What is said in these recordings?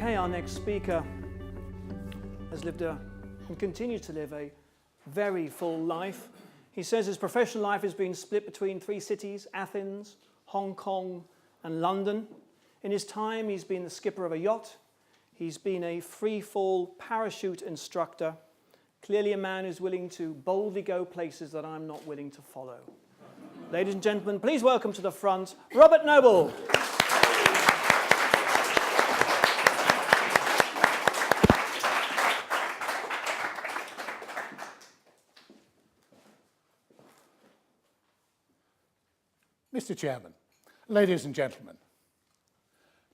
Okay, our next speaker has lived and continues to live a very full life. He says his professional life has been split between 3 cities, Athens, Hong Kong and London. In his time, he's been the skipper of a yacht. He's been a free-fall parachute instructor. Clearly a man who's willing to boldly go places that I'm not willing to follow. Ladies and gentlemen, please welcome to the front, Robert Noble. Mr. Chairman, ladies and gentlemen,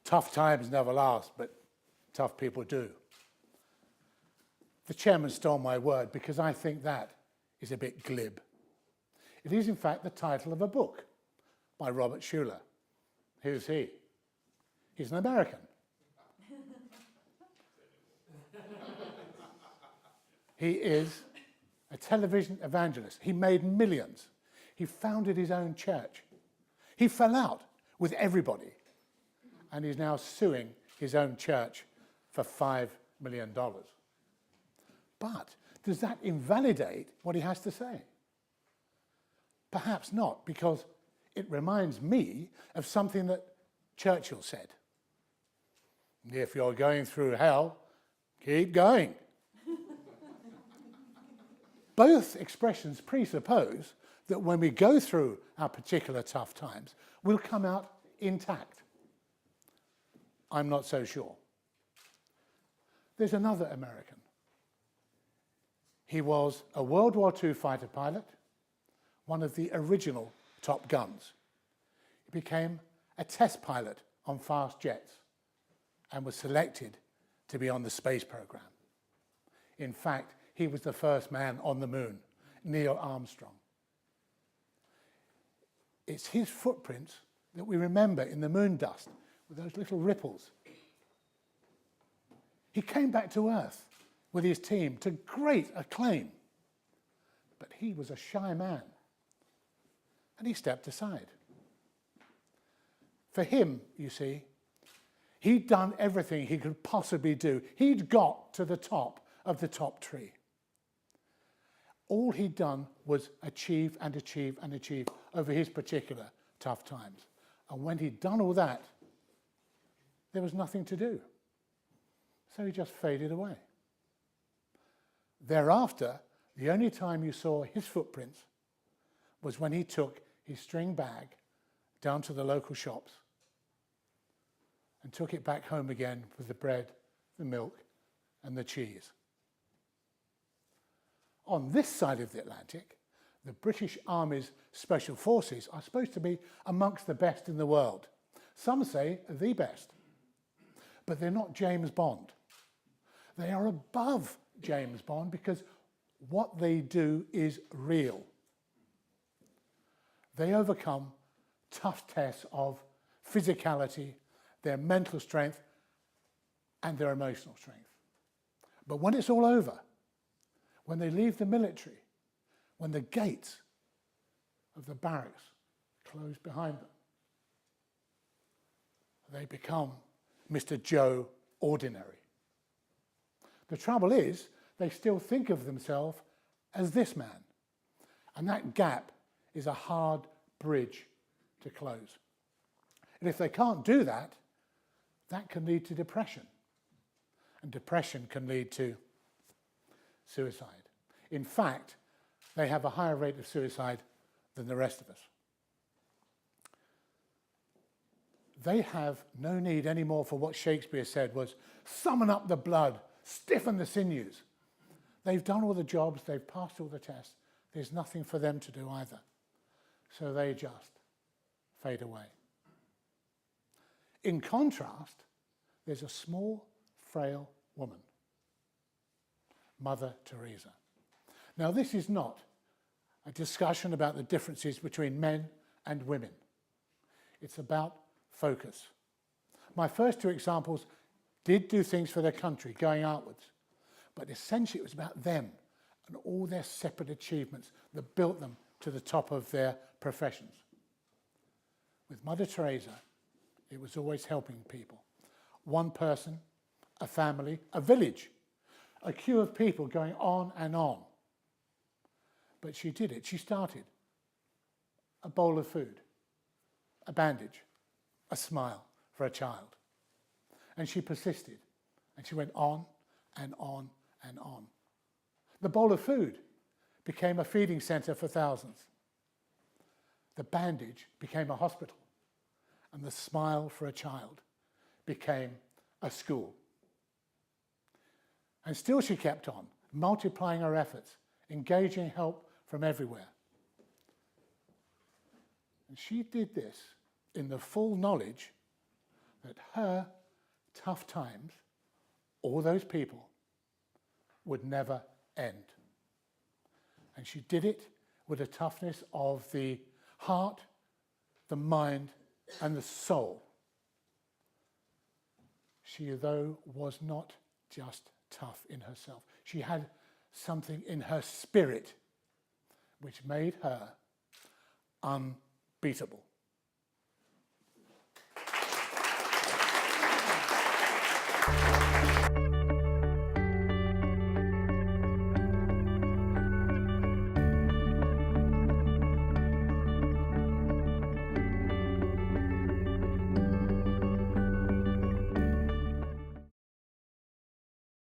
tough times never last, but tough people do. The chairman stole my word because I think that is a bit glib. It is in fact the title of a book by Robert Schuller. Who's he? He's an American. He is a television evangelist. He made millions. He founded his own church. He fell out with everybody, and he's now suing his own church for $5 million. But does that invalidate what he has to say? Perhaps not, because it reminds me of something that Churchill said. If you're going through hell, keep going. Both expressions presuppose that when we go through our particular tough times, we'll come out intact. I'm not so sure. There's another American. He was a World War II fighter pilot, one of the original Top Guns. He became a test pilot on fast jets and was selected to be on the space program. In fact, he was the first man on the moon, Neil Armstrong. It's his footprints that we remember in the moon dust with those little ripples. He came back to Earth with his team to great acclaim, but he was a shy man, and he stepped aside. For him, you see, he'd done everything he could possibly do. He'd got to the top of the top tree. All he'd done was achieve and achieve and achieve over his particular tough times. And when he'd done all that, there was nothing to do. So he just faded away. Thereafter, the only time you saw his footprints was when he took his string bag down to the local shops and took it back home again with the bread, the milk, and the cheese. On this side of the Atlantic, the British Army's Special Forces are supposed to be amongst the best in the world. Some say the best. But they're not James Bond. They are above James Bond because what they do is real. They overcome tough tests of physicality, their mental strength, and their emotional strength. But when it's all over, when they leave the military, when the gates of the barracks close behind them, they become Mr. Joe Ordinary. The trouble is, they still think of themselves as this man, and that gap is a hard bridge to close. And if they can't do that, that can lead to depression, and depression can lead to suicide. In fact, they have a higher rate of suicide than the rest of us. They have no need anymore for what Shakespeare said was, summon up the blood, stiffen the sinews. They've done all the jobs, they've passed all the tests. There's nothing for them to do either. So they just fade away. In contrast, there's a small, frail woman, Mother Teresa. Now, this is not a discussion about the differences between men and women. It's about focus. My first 2 examples did do things for their country, going outwards. But essentially, it was about them and all their separate achievements that built them to the top of their professions. With Mother Teresa, it was always helping people. One person, a family, a village, a queue of people going on and on. But she did it. She started. A bowl of food, a bandage, a smile for a child. And she persisted. And she went on and on and on. The bowl of food became a feeding centre for thousands. The bandage became a hospital. And the smile for a child became a school. And still she kept on, multiplying her efforts, engaging help from everywhere. And she did this in the full knowledge that her tough times, all those people, would never end. And she did it with a toughness of the heart, the mind, and the soul. She, though, was not just tough in herself. She had something in her spirit which made her unbeatable.